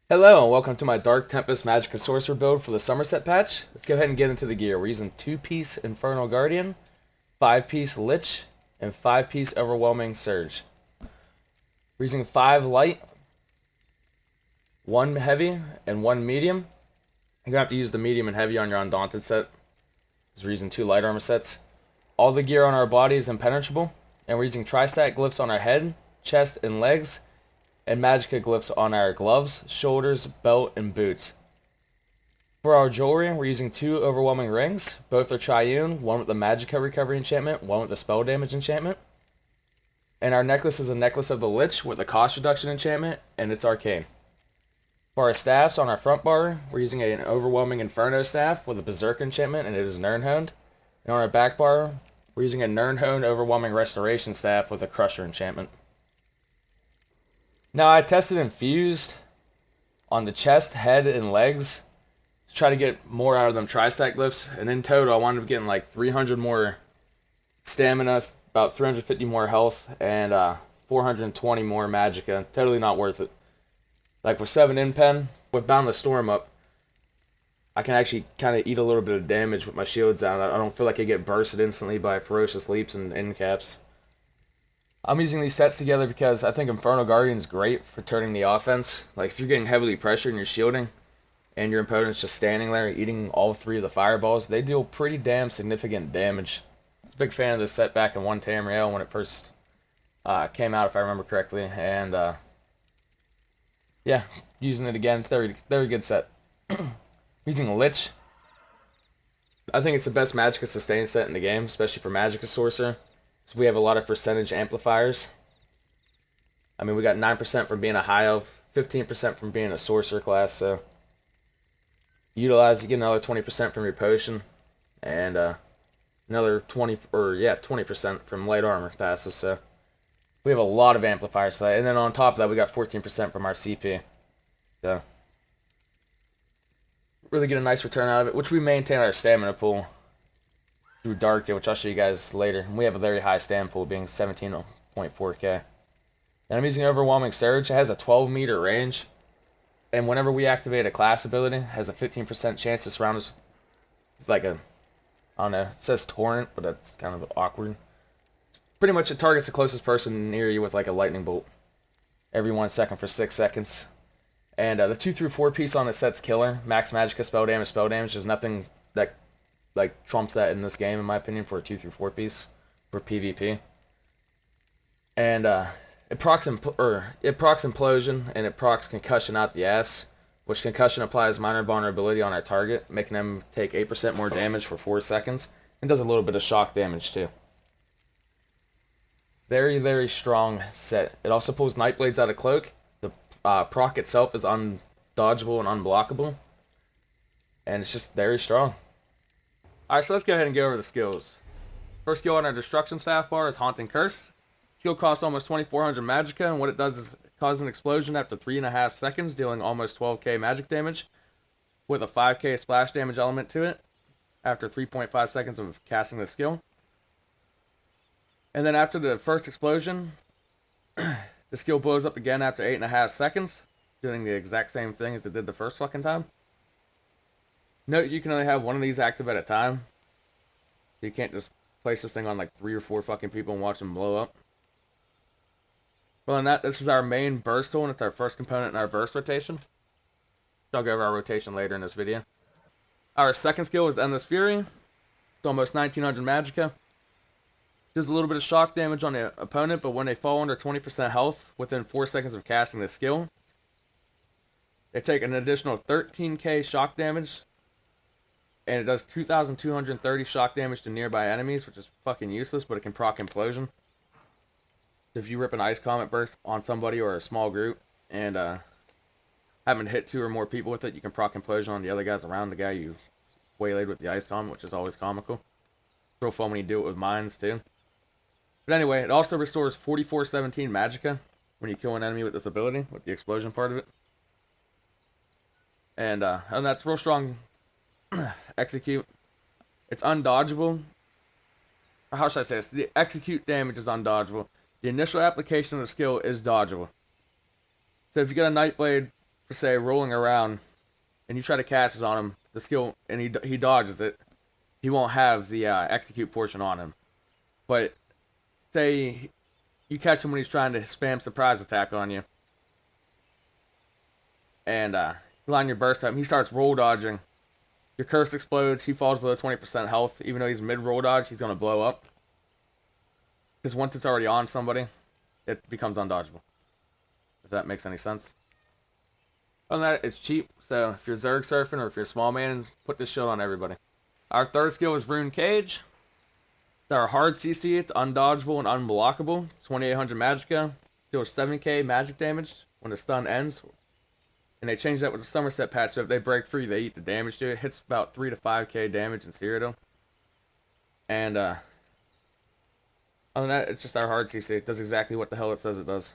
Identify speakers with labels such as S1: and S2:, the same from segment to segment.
S1: Hello and welcome to my Dark Tempest Magicka Sorcerer build for the Summerset patch. Let's go ahead and get into the gear. We're using 2-piece Infernal Guardian, 5-piece Lich, and 5-piece Overwhelming Surge. We're using 5 light, 1 heavy, and 1 medium. You're going to have to use the medium and heavy on your Undaunted set, because we're using 2 light armor sets. All the gear on our body is impenetrable, and we're using Tri-Stack glyphs on our head, chest, and legs, and Magicka glyphs on our gloves, shoulders, belt, and boots. For our jewelry, we're using 2 overwhelming rings. Both are triune, one with the Magicka recovery enchantment, one with the spell damage enchantment. And our necklace is a necklace of the Lich with the cost reduction enchantment, and it's arcane. For our staffs, on our front bar, we're using an overwhelming Inferno staff with a Berserk enchantment, and it is Nirnhoned. And on our back bar, we're using a Nirnhoned overwhelming restoration staff with a Crusher enchantment. Now I tested infused on the chest, head, and legs to try to get more out of them tri-stack glyphs, and in total I wound up getting like 300 more stamina, about 350 more health, and 420 more magicka. Totally not worth it. Like for 7 in pen, with Boundless Storm up, I can actually kind of eat a little bit of damage with my shields down. I don't feel like I get bursted instantly by ferocious leaps and end caps. I'm using these sets together because I think Infernal Guardian is great for turning the offense. Like if you're getting heavily pressured and you're shielding, and your opponent's just standing there eating all 3 of the fireballs, they deal pretty damn significant damage. I was a big fan of this set back in 1 Tamriel when it first came out, if I remember correctly, and yeah, using it again. It's a very good set. Using Lich, I think it's the best Magicka sustain set in the game, especially for Magicka Sorcerer. So we have a lot of percentage amplifiers. I mean, we got 9% from being a high elf, 15% from being a sorcerer class, so you get another 20% from your potion, and another 20% from light armor passive, so we have a lot of amplifiers. And then on top of that, we got 14% from our CP. So really get a nice return out of it, which we maintain our stamina pool through Dark Day, which I'll show you guys later. And we have a very high stamina pool, being 17.4k. And I'm using Overwhelming Surge. It has a 12-meter range, and whenever we activate a class ability, it has a 15% chance to surround us with like a, I don't know, it says torrent, but that's kind of awkward. Pretty much it targets the closest person near you with like a lightning bolt every 1 second for 6 seconds. And the 2 through 4 piece on the set's killer. Max Magicka spell damage, There's nothing that like trumps that in this game, in my opinion, for a 2 through 4 piece for PvP. And it procs Implosion, and it procs Concussion out the ass, which Concussion applies minor vulnerability on our target, making them take 8% more damage for 4 seconds, and does a little bit of shock damage too. Very, very strong set. It also pulls Nightblades out of Cloak. The proc itself is undodgeable and unblockable, and it's just very strong. Alright, so let's go ahead and go over the skills. First skill on our Destruction Staff bar is Haunting Curse. Skill costs almost 2400 magicka, and what it does is it causes an explosion after 3.5 seconds, dealing almost 12k magic damage, with a 5k splash damage element to it, after 3.5 seconds of casting the skill. And then after the first explosion, the skill blows up again after 8.5 seconds, doing the exact same thing as it did the first fucking time. Note you can only have one of these active at a time. So you can't just place this thing on like 3 or 4 fucking people and watch them blow up. Well, and this is our main burst tool, and it's our first component in our burst rotation. I'll go over our rotation later in this video. Our second skill is Endless Fury. It's almost 1900 magicka. Does a little bit of shock damage on the opponent, but when they fall under 20% health within 4 seconds of casting the skill, they take an additional 13k shock damage, and it does 2,230 shock damage to nearby enemies, which is fucking useless, but it can proc Implosion. So if you rip an Ice Comet Burst on somebody or a small group, and happen to hit 2 or more people with it, you can proc Implosion on the other guys around the guy you waylaid with the Ice Comet, which is always comical. It's real fun when you do it with mines, too. But anyway, it also restores 4417 magicka when you kill an enemy with this ability, with the explosion part of it. And that's real strong. Execute. It's undodgeable. How should I say this? The execute damage is undodgeable. The initial application of the skill is dodgeable. So if you get a Nightblade for say rolling around, and you try to cast it on him, the skill, and he dodges it, he won't have the execute portion on him. But say you catch him when he's trying to spam surprise attack on you, and you line your burst up, and he starts roll dodging. Your curse explodes, he falls below 20% health. Even though he's mid-roll dodge, he's going to blow up. Because once it's already on somebody, it becomes undodgeable. If that makes any sense. Other than that, it's cheap, so if you're Zerg surfing or if you're a small man, put this shield on everybody. Our third skill is Rune Cage. It's our hard CC, it's undodgeable and unblockable. It's 2800 Magicka. Deals 7k magic damage when the stun ends. And they changed that with the Summerset patch, so if they break free, they eat the damage to it. It hits about 3 to 5k damage in Cyrodiil. And, other than that, it's just our hard CC. It does exactly what the hell it says it does.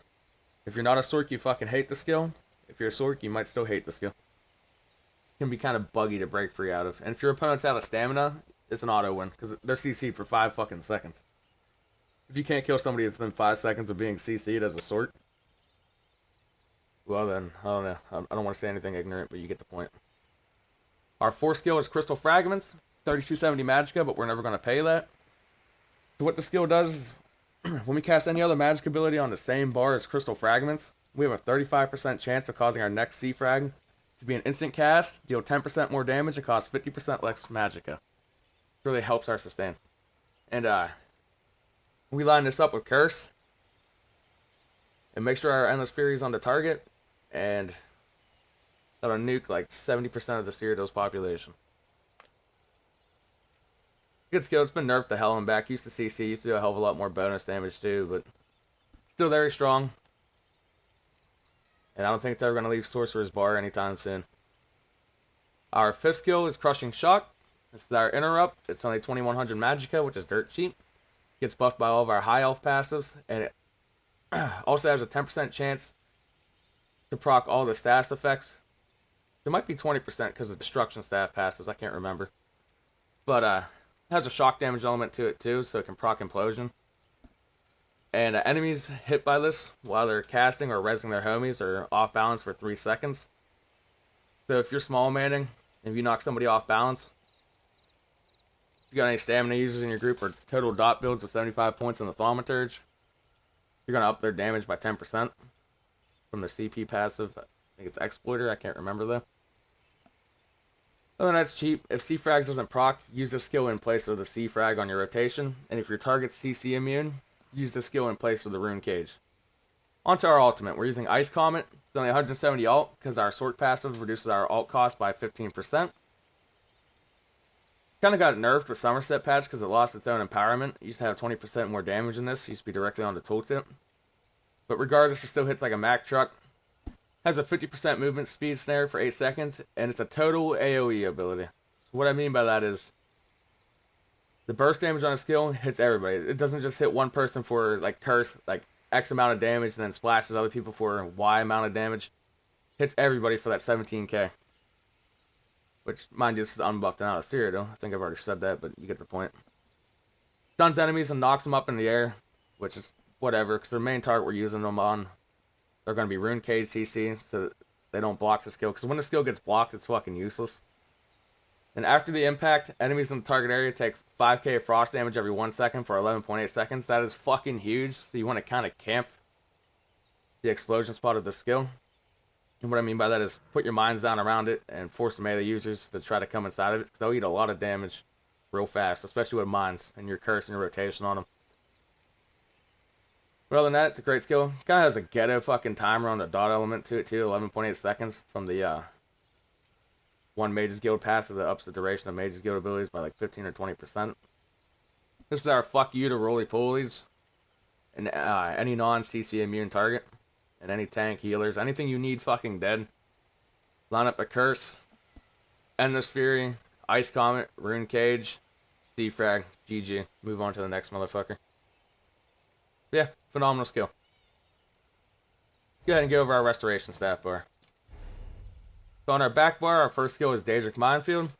S1: If you're not a Sorc, you fucking hate the skill. If you're a Sorc, you might still hate the skill. It can be kind of buggy to break free out of. And if your opponent's out of stamina, it's an auto win, because they're CC'd for 5 fucking seconds. If you can't kill somebody within 5 seconds of being CC'd as a Sorc, well then, I don't know. I don't want to say anything ignorant, but you get the point. Our fourth skill is Crystal Fragments. 3270 Magicka, but we're never going to pay that. So what the skill does is, when we cast any other magic ability on the same bar as Crystal Fragments, we have a 35% chance of causing our next C-Frag to be an instant cast, deal 10% more damage, and cost 50% less Magicka. It really helps our sustain. And we line this up with Curse, and make sure our Endless Fury is on the target, and that'll nuke like 70% of the Cyrodiil's population. Good skill. It's been nerfed to hell and back. Used to CC, used to do a hell of a lot more bonus damage too, but still very strong. And I don't think it's ever going to leave Sorcerer's Bar anytime soon. Our fifth skill is Crushing Shock. This is our interrupt. It's only 2100 Magicka, which is dirt cheap. Gets buffed by all of our high elf passives, and it also has a 10% chance to proc all the status effects. It might be 20% because of destruction staff passives. I can't remember. But it has a shock damage element to it too, so it can proc implosion. And enemies hit by this while they're casting or resing their homies are off balance for 3 seconds. So if you're small manning, if you knock somebody off balance, if you got any stamina users in your group or total dot builds with 75 points in the Thaumaturge, you're going to up their damage by 10% from their CP passive. I think it's Exploiter, I can't remember though. Other than that's cheap. If C-Frags doesn't proc, use this skill in place of the C-Frag on your rotation. And if your target's CC immune, use the skill in place of the Rune Cage. Onto our ultimate. We're using Ice Comet. It's only 170 alt because our Sorc passive reduces our alt cost by 15%. Kind of got nerfed with Summerset patch because it lost its own empowerment. It used to have 20% more damage in this. It used to be directly on the tooltip. But regardless, it still hits like a Mack truck. Has a 50% movement speed snare for 8 seconds, and it's a total AoE ability. So what I mean by that is, the burst damage on a skill hits everybody. It doesn't just hit one person for like curse, like X amount of damage, and then splashes other people for Y amount of damage. Hits everybody for that 17k. Which, mind you, this is unbuffed and out of Cyrodiil. I think I've already said that, but you get the point. Stuns enemies and knocks them up in the air, which is whatever, because their main target we're using them on, they're going to be Rune Cage CC, so they don't block the skill. Because when the skill gets blocked, it's fucking useless. And after the impact, enemies in the target area take 5k frost damage every 1 second for 11.8 seconds. That is fucking huge, so you want to kind of camp the explosion spot of the skill. And what I mean by that is put your mines down around it and force the melee users to try to come inside of it, because they'll eat a lot of damage real fast, especially with mines and your curse and your rotation on them. But other than that, it's a great skill. It kind of has a ghetto fucking timer on the dot element to it too, 11.8 seconds from the one Mage's Guild passive that ups the duration of Mage's Guild abilities by like 15 or 20%. This is our fuck you to roly-polies and any non-CC immune target. And any tank, healers, anything you need fucking dead. Line up a Curse, Endless Fury, Ice Comet, Rune Cage, C-Frag, GG. Move on to the next motherfucker. Yeah, phenomenal skill. Go ahead and go over our restoration staff bar. So on our back bar, our first skill is Daedric Minefield.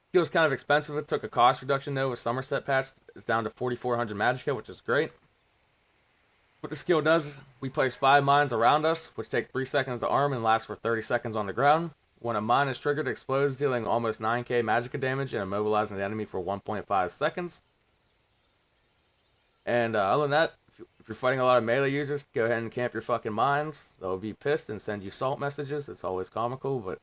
S1: Skill is kind of expensive. It took a cost reduction though with Summerset patch. It's down to 4,400 Magicka, which is great. What the skill does, we place 5 mines around us, which take 3 seconds to arm and last for 30 seconds on the ground. When a mine is triggered, it explodes, dealing almost 9k Magicka damage and immobilizing the enemy for 1.5 seconds. And other than that, if you're fighting a lot of melee users, go ahead and camp your fucking mines. They'll be pissed and send you salt messages. It's always comical, but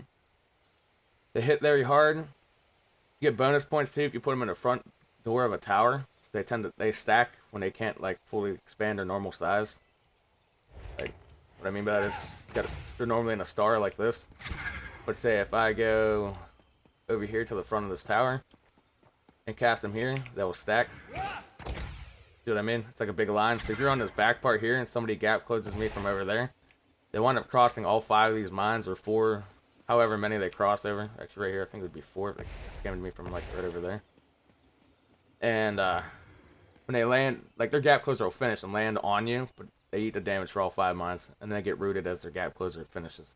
S1: they hit very hard. You get bonus points too if you put them in the front door of a tower. They stack when they can't like fully expand their normal size. Like what I mean by that is they're normally in a star like this. But say if I go over here to the front of this tower and cast them here, they will stack. See what I mean? It's like a big line. So if you're on this back part here and somebody gap closes me from over there, they wind up crossing all 5 of these mines or 4, however many they cross over. Actually right here I think it would be 4 if they came to me from like right over there. And when they land, like their gap closer will finish and land on you, but they eat the damage for all 5 mines, and then they get rooted as their gap closer finishes.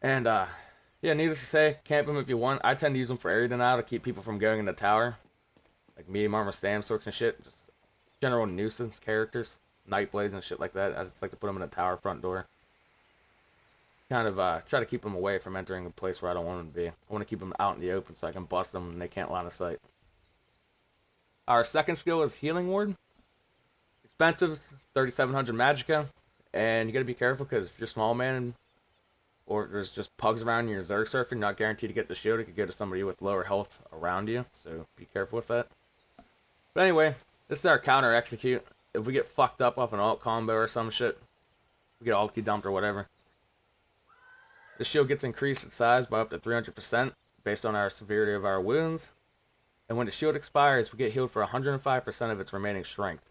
S1: And yeah, needless to say, camp them if you want. I tend to use them for area denial to keep people from going in the tower. Like medium armor stand sorts and shit. Just general nuisance characters. Nightblades and shit like that. I just like to put them in the tower front door. Kind of try to keep them away from entering a place where I don't want them to be. I want to keep them out in the open so I can bust them and they can't line of sight. Our second skill is Healing Ward. Expensive, 3,700 Magicka. And you gotta be careful because if you're small man or there's just pugs around you, you're Zerg surfing, you're not guaranteed to get the shield. It could go to somebody with lower health around you, so be careful with that. But anyway, this is our counter execute. If we get fucked up off an alt combo or some shit, we get ulti dumped or whatever, the shield gets increased in size by up to 300% based on our severity of our wounds. And when the shield expires, we get healed for 105% of its remaining strength.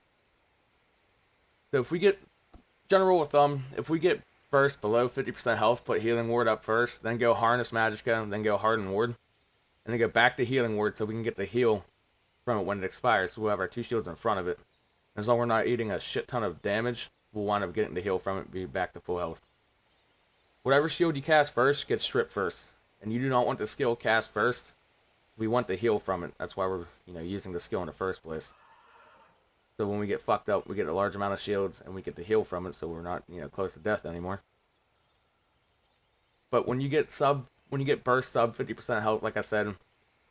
S1: So if we get, general rule of thumb, if we get burst below 50% health, put Healing Ward up first, then go Harness Magicka, then go Harden Ward, and then go back to Healing Ward so we can get the heal from it when it expires. So we'll have our 2 shields in front of it. As long as we're not eating a shit ton of damage, we'll wind up getting the heal from it and be back to full health. Whatever shield you cast first gets stripped first. And you do not want the skill cast first. We want the heal from it. That's why we're, using the skill in the first place. So when we get fucked up, we get a large amount of shields and we get the heal from it so we're not, close to death anymore. But when you get burst sub 50% health, like I said,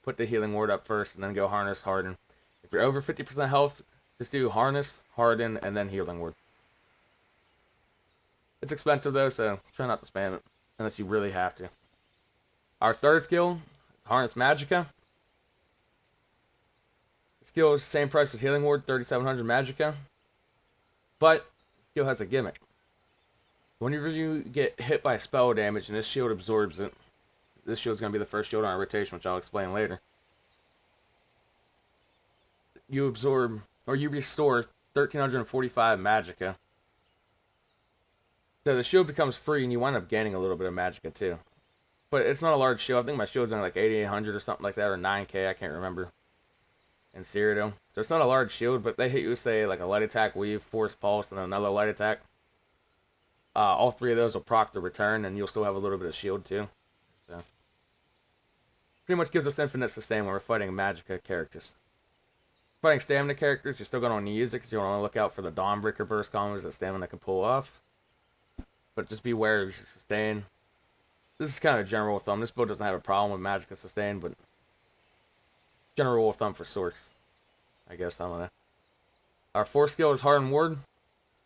S1: put the Healing Ward up first and then go Harness, Harden. If you're over 50% health, just do Harness, Harden, and then Healing Ward. It's expensive though, so try not to spam it unless you really have to. Our third skill is Harness Magicka. The skill is the same price as Healing Ward, 3,700 Magicka. But the skill has a gimmick. Whenever you get hit by spell damage and this shield absorbs it, this shield is going to be the first shield on our rotation, which I'll explain later. You absorb, or you restore 1,345 Magicka. So the shield becomes free and you wind up gaining a little bit of Magicka too. But it's not a large shield. I think my shield's only like 8,800 or something like that, or 9k, I can't remember. In Cyrodiil. So it's not a large shield, but they hit you with, say, like a light attack, weave, force pulse, and another light attack. All 3 of those will proc the return, and you'll still have a little bit of shield too. So pretty much gives us infinite sustain when we're fighting Magicka characters. Fighting stamina characters, you're still going to want to use it because you want to look out for the Dawnbreaker burst combos that stamina can pull off. But just be aware of your sustain. This is kind of a general rule of thumb. This build doesn't have a problem with Magicka sustain, but general rule of thumb for sorts, I guess. I don't know. Our fourth skill is Harden Ward.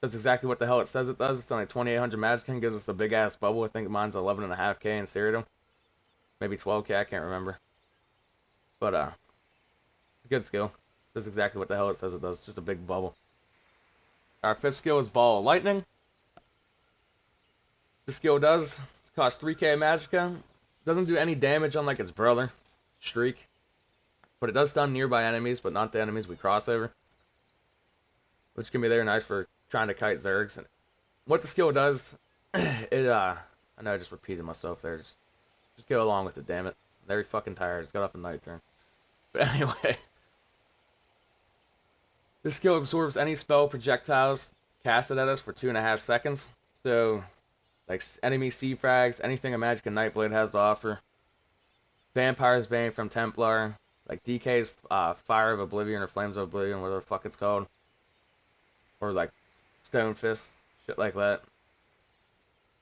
S1: Does exactly what the hell it says it does. It's only 2,800 Magicka and gives us a big ass bubble. I think mine's 11.5k in Cyrodiil. Maybe 12k, I can't remember. But it's a good skill. Does exactly what the hell it says it does. Just a big bubble. Our fifth skill is Ball of Lightning. This skill does cost 3k Magicka. Doesn't do any damage unlike its brother, Streak. But it does stun nearby enemies, but not the enemies we cross over. Which can be very nice for trying to kite Zergs. And what the skill does, I know I just repeated myself there. Just go along with it, damn it. I'm very fucking tired. Just got off a night turn. But anyway. This skill absorbs any spell projectiles casted at us for 2.5 seconds. So, like enemy sea frags, anything a Magicka Nightblade has to offer. Vampire's Bane from Templar. Like DK's Fire of Oblivion or Flames of Oblivion, whatever the fuck it's called. or like Stone Fist, shit like that.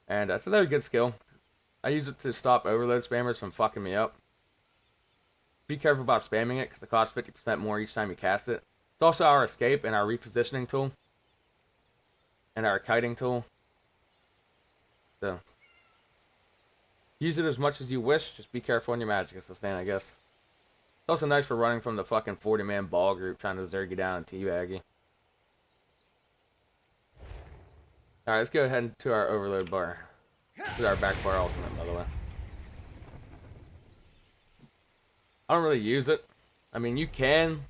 S1: And that's another good skill. I use it to stop overload spammers from fucking me up. Be careful about spamming it because it costs 50% more each time you cast it. It's also our escape and our repositioning tool. And our kiting tool. So, use it as much as you wish. Just be careful on your Magicka stand, I guess. It's also nice for running from the fucking 40-man ball group trying to zerg you down and teabag you. Alright, let's go ahead to our overload bar. This is our back bar ultimate, by the way. I don't really use it. I mean, you can.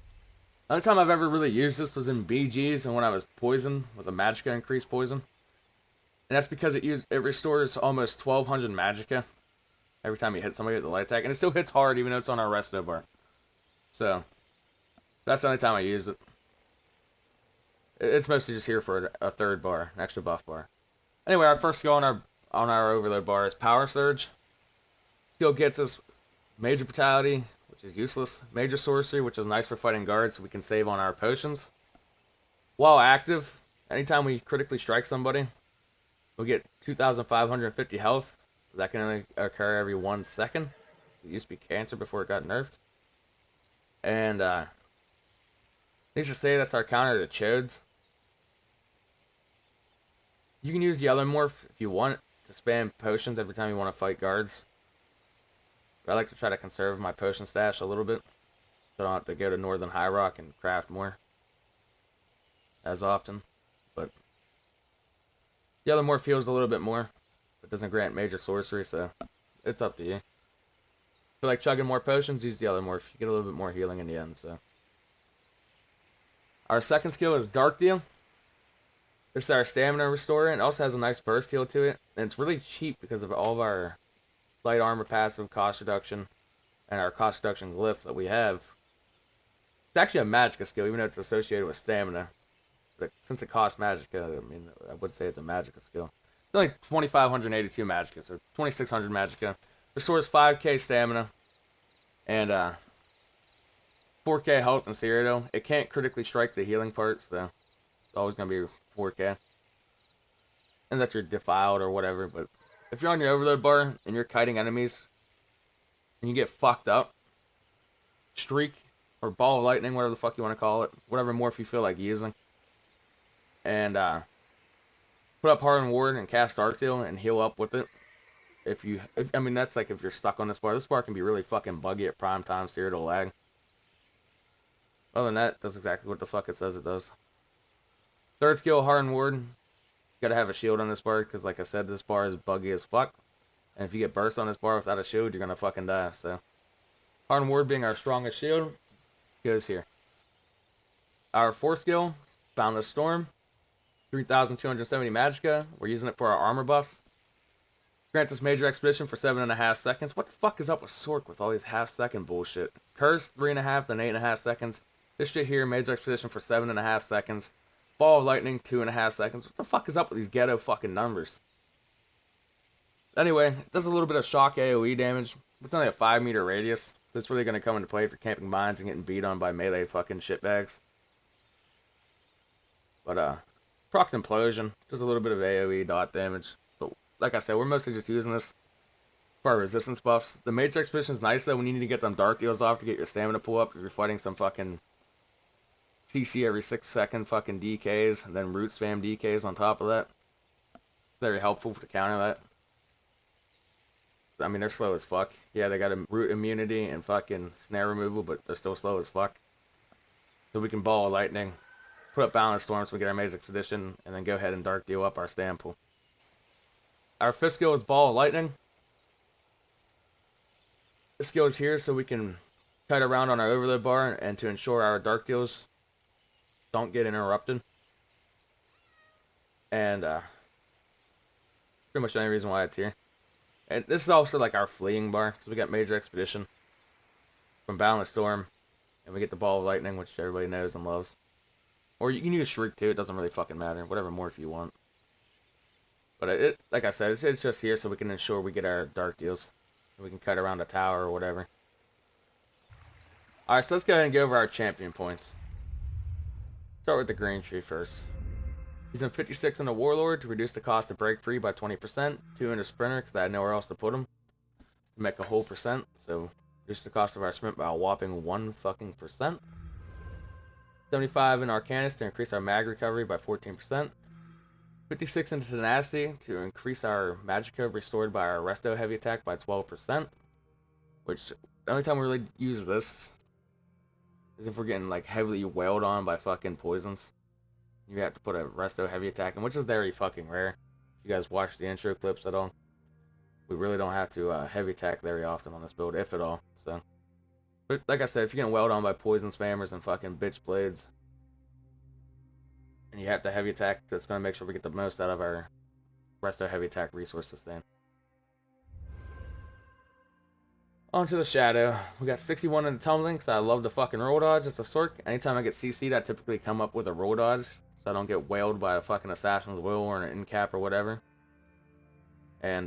S1: The only time I've ever really used this was in BGs and when I was poisoned with a Magicka increased poison. And that's because it restores almost 1200 Magicka every time you hit somebody with the light attack. And it still hits hard even though it's on our resto bar. So, that's the only time I use it. It's mostly just here for a third bar, an extra buff bar. Anyway, our first skill on our overload bar is Power Surge. Skill gets us Major Brutality, which is useless. Major Sorcery, which is nice for fighting guards so we can save on our potions. While active, anytime we critically strike somebody, we'll get 2,550 health. That can only occur every 1 second. It used to be cancer before it got nerfed. And, needs to say that's our counter to Chodes. You can use Yellow Morph if you want to spam potions every time you want to fight guards. But I like to try to conserve my potion stash a little bit, so I don't have to go to Northern High Rock and craft more as often. But Yellow Morph heals a little bit more, but doesn't grant Major Sorcery, so it's up to you. If you like chugging more potions, use Yellow Morph. You get a little bit more healing in the end, so. Our second skill is Dark Deal. This is our stamina restorer, and it also has a nice burst heal to it. And it's really cheap because of all of our light armor passive, cost reduction, and our cost reduction glyph that we have. It's actually a Magicka skill, even though it's associated with stamina. But since it costs Magicka, I mean, I would say it's a Magicka skill. It's only 2,582 Magicka, so 2,600 Magicka. Restores 5k stamina, and 4k health and Cyrodiil. It can't critically strike the healing part, so it's always going to be 4k. Unless you're defiled or whatever, but if you're on your overload bar and you're kiting enemies and you get fucked up, streak or ball of lightning, whatever the fuck you want to call it, whatever morph you feel like using, and put up Hardened Ward and cast Dark Deal and heal up with it. I mean, that's like if you're stuck on this bar. This bar can be really fucking buggy at prime time, Cyrodiil lag. Other than that, it does exactly what the fuck it says it does. Third skill, Hardened Ward. Gotta have a shield on this bar, because like I said, this bar is buggy as fuck. And if you get burst on this bar without a shield, you're gonna fucking die, so. Hardened Ward being our strongest shield, goes here. Our fourth skill, Boundless Storm. 3,270 Magicka. We're using it for our armor buffs. Grants us Major Expedition for 7.5 seconds. What the fuck is up with Sork with all these half-second bullshit? Curse, 3.5, then 8.5 seconds. This shit here, Major Expedition for 7.5 seconds. Ball of Lightning, 2.5 seconds. What the fuck is up with these ghetto fucking numbers? Anyway, it does a little bit of shock AoE damage. It's only a 5-meter radius. So it's really going to come into play for camping mines and getting beat on by melee fucking shitbags. But, procs Implosion. Does a little bit of AoE dot damage. But, like I said, we're mostly just using this for our resistance buffs. The Major Expedition is nice, though, when you need to get them Dark Deals off to get your stamina pull up. If you're fighting some fucking CC every 6 second fucking DKs, and then root spam DKs on top of that. Very helpful to counter that. I mean, they're slow as fuck. Yeah, they got a root immunity and fucking snare removal, but they're still slow as fuck. So we can Ball of Lightning, put up Balance Storm so we get our Major Expedition, and then go ahead and Dark Deal up our stam pool. Our fifth skill is Ball of Lightning. This skill is here so we can kite around on our overload bar and to ensure our Dark Deals don't get interrupted. And pretty much the only reason why it's here. And this is also like our fleeing bar. So we got Major Expedition from Balance Storm. And we get the Ball of Lightning, which everybody knows and loves. Or you can use Shriek too, it doesn't really fucking matter. Whatever morph you want. But it, like I said, it's just here so we can ensure we get our Dark Deals. We can cut around a tower or whatever. Alright, so let's go ahead and go over our champion points. Start with the green tree first. Using 56 in the Warlord to reduce the cost of break free by 20%. 2 in the Sprinter because I had nowhere else to put them. To make a whole percent. So reduce the cost of our sprint by a whopping 1 fucking percent. 75 in Arcanist to increase our mag recovery by 14%. 56 in Tenacity to increase our Magicka restored by our Resto heavy attack by 12%. Which, the only time we really use this is if we're getting like heavily wailed on by fucking poisons. You have to put a Resto heavy attack in, which is very fucking rare. If you guys watch the intro clips at all, we really don't have to heavy attack very often on this build, if at all. So, but like I said, if you're getting wailed on by poison spammers and fucking bitch blades, and you have to heavy attack, that's gonna make sure we get the most out of our Resto heavy attack resource sustain. Onto the Shadow. We got 61 in the Tumbling, because I love the fucking roll dodge. It's a Sork. Anytime I get CC'd, I typically come up with a roll dodge, so I don't get wailed by a fucking Assassin's Will or an Incap or whatever. And,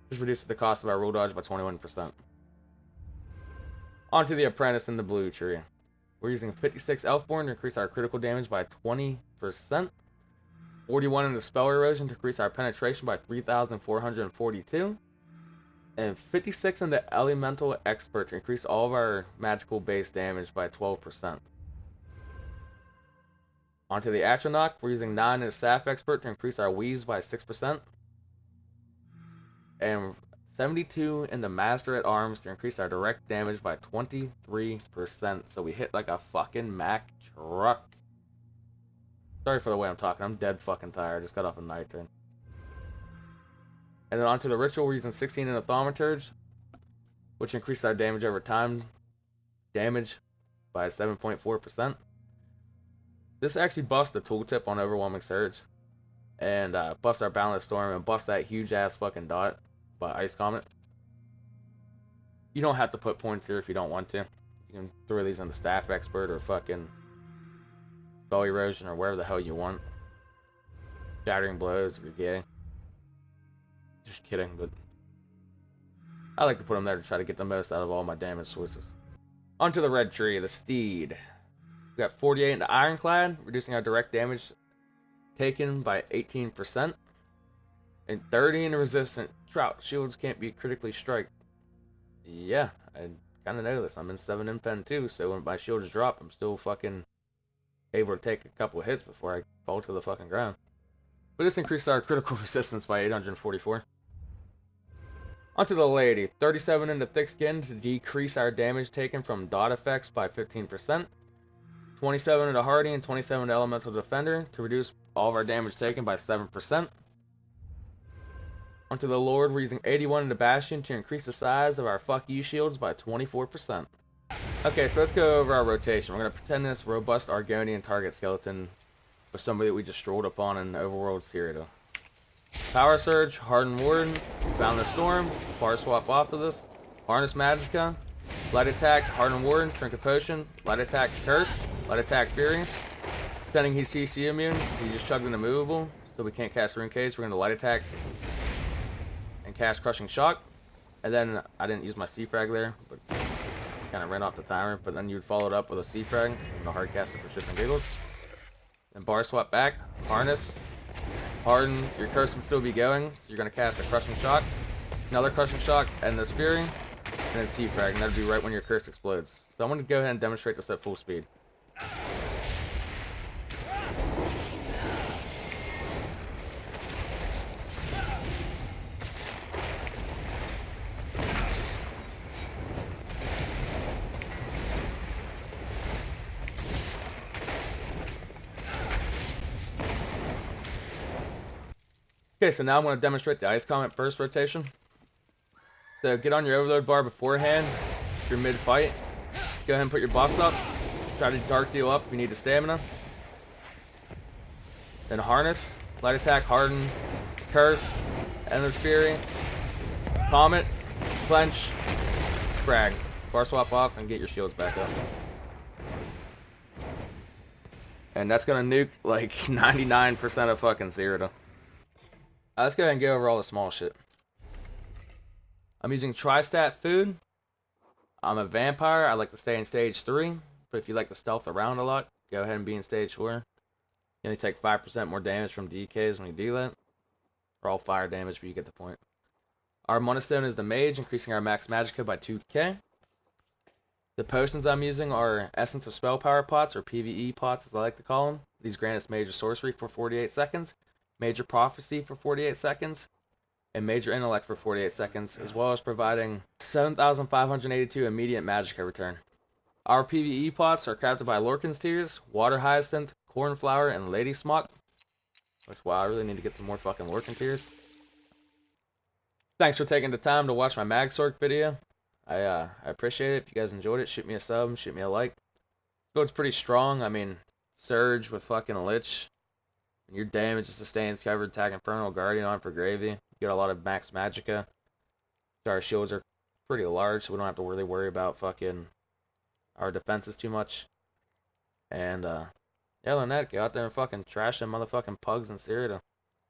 S1: just reduces the cost of our roll dodge by 21%. Onto the Apprentice in the blue tree. We're using 56 Elfborn to increase our critical damage by 20%. 41 in the Spell Erosion to increase our penetration by 3,442. And 56 in the Elemental Expert to increase all of our magical base damage by 12%. Onto the Atronach, we're using 9 in the Staff Expert to increase our Weaves by 6%. And 72 in the Master at Arms to increase our direct damage by 23%. So we hit like a fucking Mack truck. Sorry for the way I'm talking, I'm dead fucking tired. I just got off a night turn. And then onto the Ritual, we're using 16 in the Thaumaturge, which increases our damage over time damage by 7.4%. This actually buffs the tooltip on Overwhelming Surge, and buffs our Boundless Storm, and buffs that huge ass fucking dot by Ice Comet. You don't have to put points here if you don't want to. You can throw these in the Staff Expert or fucking Spell Erosion or wherever the hell you want. Shattering Blows if you're gay. Just kidding, but I like to put them there to try to get the most out of all my damage sources. Onto the red tree, the Steed. We got 48 in the Ironclad, reducing our direct damage taken by 18%. And 30 in the Resistant. Trout, shields can't be critically strike. Yeah, I kind of know this. I'm in 7 Impen too, so when my shields drop, I'm still fucking able to take a couple of hits before I fall to the fucking ground. But this increased our critical resistance by 844. Onto the Lady. 37 in the Thick Skin to decrease our damage taken from dot effects by 15%. 27 in the Hardy and 27 in the Elemental Defender to reduce all of our damage taken by 7%. Onto the Lord, we're using 81 in the Bastion to increase the size of our fuck you shields by 24%. Okay, so let's go over our rotation. We're going to pretend this robust Argonian target skeleton with somebody that we just strolled upon in Overworld Cyrodiil. Power Surge, Hardened Warden, Boundless Storm, Bar Swap off of this, Harness Magicka, Light Attack, Hardened Warden, Trinket Potion, Light Attack Curse, Light Attack Fury. Pretending he's CC immune, he just chugged an immovable, so we can't cast Rune Cage. We're going to Light Attack and cast Crushing Shock. And then, I didn't use my C-Frag there, but kind of ran off the timer. But then you'd follow it up with a C-Frag, and the hard cast it for shits and giggles. Then Bar Swap back, Harness, Harden, your curse can still be going, so you're going to cast a Crushing Shock, another Crushing Shock, and this Fury, and then C-Frag, and that'll be right when your curse explodes. So I'm going to go ahead and demonstrate this at full speed. Okay, so now I'm going to demonstrate the Ice Comet first rotation. So get on your overload bar beforehand, if you're mid-fight. Go ahead and put your buffs up. Try to Dark Deal up if you need the stamina. Then Harness, Light Attack, Harden, Curse, Endless Fury, Comet, Clench, Frag. Bar Swap off and get your shields back up. And that's going to nuke like 99% of fucking Cyrodiil. Let's go ahead and go over all the small shit. I'm using Tri-Stat Food. I'm a vampire. I like to stay in stage 3. But if you like to stealth around a lot, go ahead and be in stage 4. You only take 5% more damage from DKs when you do that. Or all fire damage, but you get the point. Our Monostone is the Mage, increasing our max Magicka by 2k. The potions I'm using are Essence of Spell Power Pots, or PvE pots as I like to call them. These grant us Major Sorcery for 48 seconds, Major Prophecy for 48 seconds, and Major Intellect for 48 seconds, as well as providing 7,582 immediate Magicka return. Our PvE pots are crafted by Lorcan's Tears, Water Hyacinth, Cornflower, and Lady Smock. That's why I really need to get some more fucking Lorcan Tears. Thanks for taking the time to watch my Magsork video. I appreciate it. If you guys enjoyed it, shoot me a sub, shoot me a like. Build's pretty strong. I mean, Surge with fucking Lich. Your damage is sustains covered, tag Infernal Guardian on for gravy. You get a lot of max Magicka. So our shields are pretty large, so we don't have to really worry about fucking our defenses too much. And, yeah, other than that, go out there and fucking trash them motherfucking pugs in Cyrodiil.